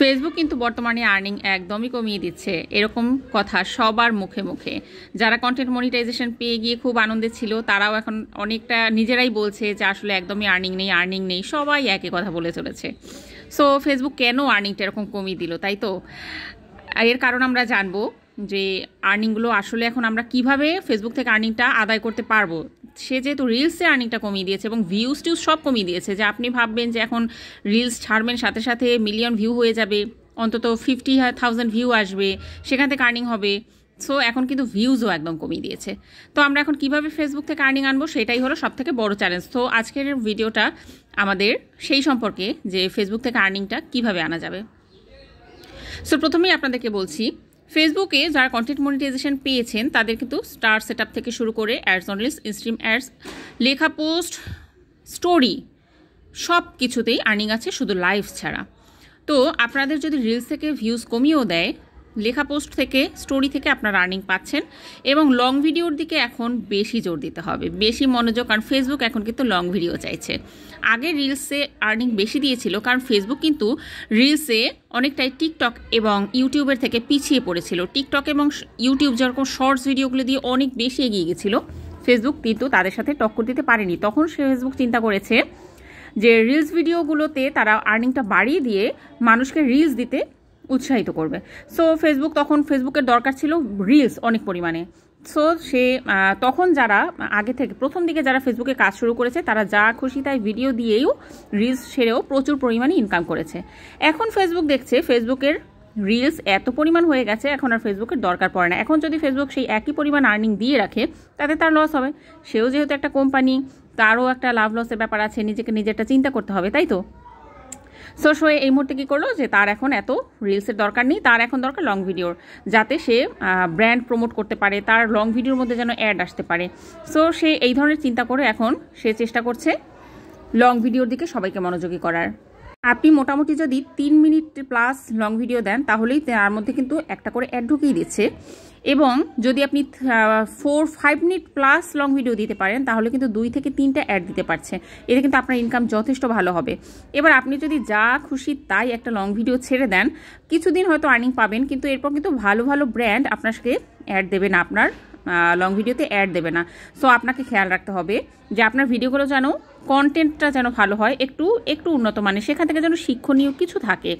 Facebook কিন্তু বর্তমানে earning একদমই কমিয়ে দিচ্ছে, এরকম কথা সবার মুখে মুখে। যারা কন্টেন্ট মনিটাইজেশন পেয়ে গিয়ে খুব আনন্দে ছিল তারাও এখন অনেকটা নিজেরাই বলছে যে আসলে একদমই আর্নিং নেই, সবাই একই কথা বলে চলেছে। সো ফেসবুক কেন আর্নিংটা এরকম কমিয়ে দিল, তাই তো এর কারণ আমরা জানবো যে আর্নিংগুলো আসলে এখন আমরা কিভাবে ফেসবুক থেকে আর্নিংটা আদায় করতে পারবো। সে যেহেতু রিলসে আর্নিংটা কমিয়ে দিয়েছে এবং ভিউজ টিউজ সব কমিয়ে দিয়েছে, যে আপনি ভাববেন যে এখন রিলস ছাড়বেন সাথে সাথে মিলিয়ন ভিউ হয়ে যাবে, অন্তত 50,000 ভিউ আসবে, সেখান থেকে আর্নিং হবে। সো এখন কিন্তু ভিউজও একদম কমিয়ে দিয়েছে। তো আমরা এখন কিভাবে ফেসবুক থেকে আর্নিং আনবো সেটাই হলো সব থেকে বড় চ্যালেঞ্জ। তো আজকের ভিডিওটা আমাদের সেই সম্পর্কে যে ফেসবুক থেকে আর্নিংটা কিভাবে আনা যাবে। সো প্রথমেই আপনাদেরকে বলছি, ফেসবুকে যারা কন্টেন্ট মনিটাইজেশন পেয়েছেন তাদের কিন্তু স্টার সেটআপ থেকে শুরু করে ads on reels, instream ads, লেখা পোস্ট, স্টোরি সব কিছুতেই আর্নিং আছে, শুধু লাইভ ছাড়া। তো আপনাদের যদি রিলস থেকে ভিউজ কমিয়েও দেয়, লেখা পোস্ট থেকে, স্টোরি থেকে আপনারা আর্নিং পাচ্ছেন। এবং লং ভিডিওর দিকে এখন বেশি জোর দিতে হবে, বেশি মনোযোগ, কারণ ফেসবুক এখন কিন্তু লং ভিডিও চাইছে। আগে রিলসে আর্নিং বেশি দিয়েছিল, কারণ ফেসবুক কিন্তু রিলসে অনেকটাই টিকটক এবং ইউটিউবের থেকে পিছিয়ে পড়েছিল। টিকটক এবং ইউটিউব যেরকম শর্টস ভিডিওগুলো দিয়ে অনেক বেশি এগিয়ে গেছিলো, ফেসবুক কিন্তু তাদের সাথে টক্কর দিতে পারেনি। তখন ফেসবুক চিন্তা করেছে যে রিলস ভিডিওগুলোতে তারা আর্নিংটা বাড়িয়ে দিয়ে মানুষকে রিলস দিতে উৎসাহিত করবে। সো ফেসবুকের দরকার ছিল রিলস অনেক পরিমাণে। সো তখন যারা আগে থেকে প্রথম দিকে যারা ফেসবুকে কাজ শুরু করেছে তারা যা খুশি তাই ভিডিও দিয়েও রিলস ছেড়েও প্রচুর পরিমাণে ইনকাম করেছে। এখন ফেসবুক দেখছে ফেসবুকের রিলস এত পরিমাণ হয়ে গেছে, এখন আর ফেসবুকের দরকার পড়ে না। এখন যদি ফেসবুক সেই একই পরিমাণ আর্নিং দিয়ে রাখে তাতে তার লস হবে। সেও যেহেতু একটা কোম্পানি, তারও একটা লাভ লসের ব্যাপার আছে, নিজেরটা চিন্তা করতে হবে, তাই তো। সো এই মুহূর্তে কী করলো যে তার এখন এত রিলসের দরকার নেই, তার এখন দরকার লং ভিডিওর, যাতে সে ব্র্যান্ড প্রমোট করতে পারে, তার লং ভিডিওর মধ্যে যেন অ্যাড আসতে পারে। সো সে এই ধরনের চিন্তা করে এখন সে চেষ্টা করছে লং ভিডিওর দিকে সবাইকে মনোযোগী করার। আপনি মোটামুটি যদি 3 মিনিট প্লাস লং ভিডিও দেন তাহলেই তার মধ্যে কিন্তু একটা করে অ্যাড ঢুকিয়ে দিচ্ছে। এবং যদি আপনি 4-5 মিনিট প্লাস লং ভিডিও দিতে পারেন তাহলে কিন্তু 2 থেকে 3টা অ্যাড দিতে পারছে। এতে কিন্তু আপনার ইনকাম যথেষ্ট ভালো হবে। এবার আপনি যদি যা খুশি তাই একটা লং ভিডিও ছেড়ে দেন, কিছুদিন হয়তো আর্নিং পাবেন, কিন্তু এরপর কিন্তু ভালো ভালো ব্র্যান্ড আপনাকে অ্যাড দেবে না, আপনার লং ভিডিওতে অ্যাড দেবে না। সো আপনাকে খেয়াল রাখতে হবে যে আপনার ভিডিওগুলো যেন কন্টেন্টটা যেন ভালো হয়, একটু উন্নত মানের, সেখান থেকে যেন শিক্ষণীয় কিছু থাকে।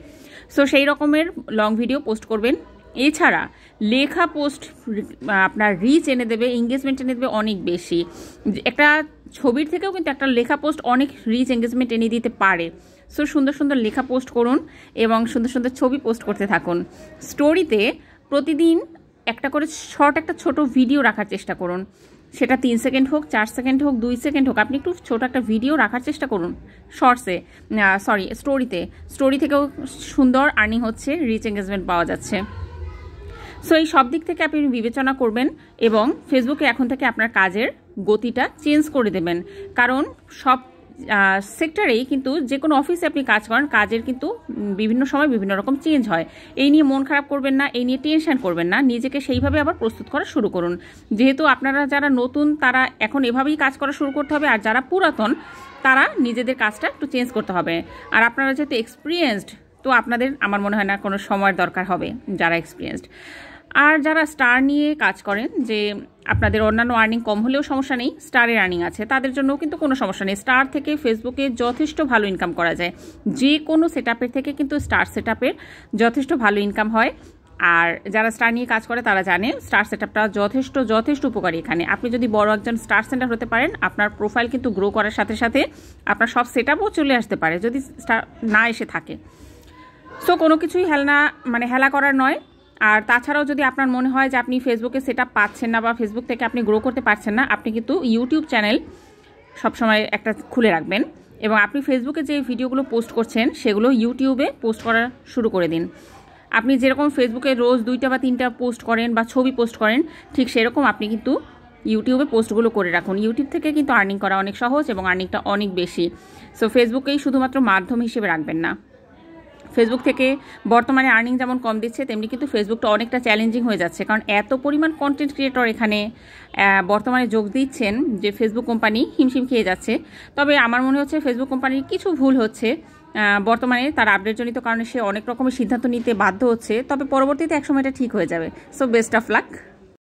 সো সেই রকমের লং ভিডিও পোস্ট করবেন। এছাড়া লেখা পোস্ট আপনার রিচ এনে দেবে, এঙ্গেজমেন্ট এনে দেবে অনেক বেশি। একটা ছবির থেকেও কিন্তু একটা লেখা পোস্ট অনেক রিচ এঙ্গেজমেন্ট এনে দিতে পারে। সো সুন্দর সুন্দর লেখা পোস্ট করুন এবং সুন্দর সুন্দর ছবি পোস্ট করতে থাকুন। স্টোরিতে প্রতিদিন একটা করে একটা ছোট ভিডিও রাখার চেষ্টা করুন, সেটা 3 সেকেন্ড হোক, 4 সেকেন্ড হোক, 2 সেকেন্ড হোক, আপনি একটু ছোট একটা ভিডিও রাখার চেষ্টা করুন স্টোরি থেকেও সুন্দর আর্নিং হচ্ছে, রিচ এঙ্গেজমেন্ট পাওয়া যাচ্ছে। সো এই সব দিক থেকে আপনি বিবেচনা করবেন এবং ফেসবুকে এখন থেকে আপনার কাজের গতিটা চেঞ্জ করে দেবেন। কারণ সব সেক্টরেই কিন্তু যে কোনো অফিসে আপনি কাজ করেন, কাজের কিন্তু বিভিন্ন সময় বিভিন্ন রকম চেঞ্জ হয়। এই নিয়ে মন খারাপ করবেন না, এই নিয়ে টেনশন করবেন না, নিজেকে সেইভাবে আবার প্রস্তুত করা শুরু করুন। যেহেতু আপনারা যারা নতুন তারা এখন এভাবেই কাজ করা শুরু করতে হবে, আর যারা পুরাতন তারা নিজেদের কাজটা একটু চেঞ্জ করতে হবে। আর আপনারা যেহেতু এক্সপিরিয়েন্সড, তো আপনাদের আমার মনে হয় না কোনো সময়ের দরকার হবে যারা এক্সপিরিয়েন্সড। আর যারা স্টার নিয়ে কাজ করেন, যে আপনাদের অন্যান্য আর্নিং কম হলেও সমস্যা নেই, স্টারের আর্নিং আছে, তাদের জন্যও কিন্তু কোনো সমস্যা নেই। স্টার থেকে ফেসবুকে যথেষ্ট ভালো ইনকাম করা যায়, যে কোনো সেটআপের থেকে কিন্তু স্টার সেটআপের যথেষ্ট ভালো ইনকাম হয়। আর যারা স্টার নিয়ে কাজ করে তারা জানে স্টার সেটআপটা যথেষ্ট উপকারী। এখানে আপনি যদি বড় একজন স্টার সেন্টার হতে পারেন, আপনার প্রোফাইল কিন্তু গ্রো করার সাথে সাথে আপনার সব সেটআপও চলে আসতে পারে যদি স্টার না এসে থাকে। সো কোনো কিছুই হেলা করার নয়। আর তাছাড়াও যদি আপনার মনে হয় যে আপনি ফেসবুকে সেটআপ পাচ্ছেন না বা ফেসবুক থেকে আপনি গ্রো করতে পারছেন না, আপনি কিন্তু ইউটিউব চ্যানেল সবসময় একটা খুলে রাখবেন এবং আপনি ফেসবুকে যে ভিডিওগুলো পোস্ট করছেন সেগুলো ইউটিউবে পোস্ট করা শুরু করে দিন। আপনি যেরকম ফেসবুকে রোজ 2টা বা 3টা পোস্ট করেন বা ছবি পোস্ট করেন, ঠিক সেরকম আপনি কিন্তু ইউটিউবে পোস্টগুলো করে রাখুন। ইউটিউব থেকে কিন্তু আর্নিং করা অনেক সহজ এবং আর্নিংটা অনেক বেশি। সো ফেসবুকেই শুধুমাত্র মাধ্যম হিসেবে রাখবেন না। ফেসবুক থেকে বর্তমানে আর্নিং যেমন কম দিচ্ছে, তেমনি কিন্তু ফেসবুকটা অনেকটা চ্যালেঞ্জিং হয়ে যাচ্ছে, কারণ এত পরিমাণ কন্টেন্ট ক্রিয়েটর এখানে বর্তমানে যোগ দিচ্ছেন যে ফেসবুক কোম্পানি হিমশিম খেয়ে যাচ্ছে। তবে আমার মনে হচ্ছে ফেসবুক কোম্পানির কিছু ভুল হচ্ছে, বর্তমানে তার আপডেটজনিত কারণে সে অনেক রকমের সিদ্ধান্ত নিতে বাধ্য হচ্ছে, তবে পরবর্তীতে একসময় এটা ঠিক হয়ে যাবে। So best of luck.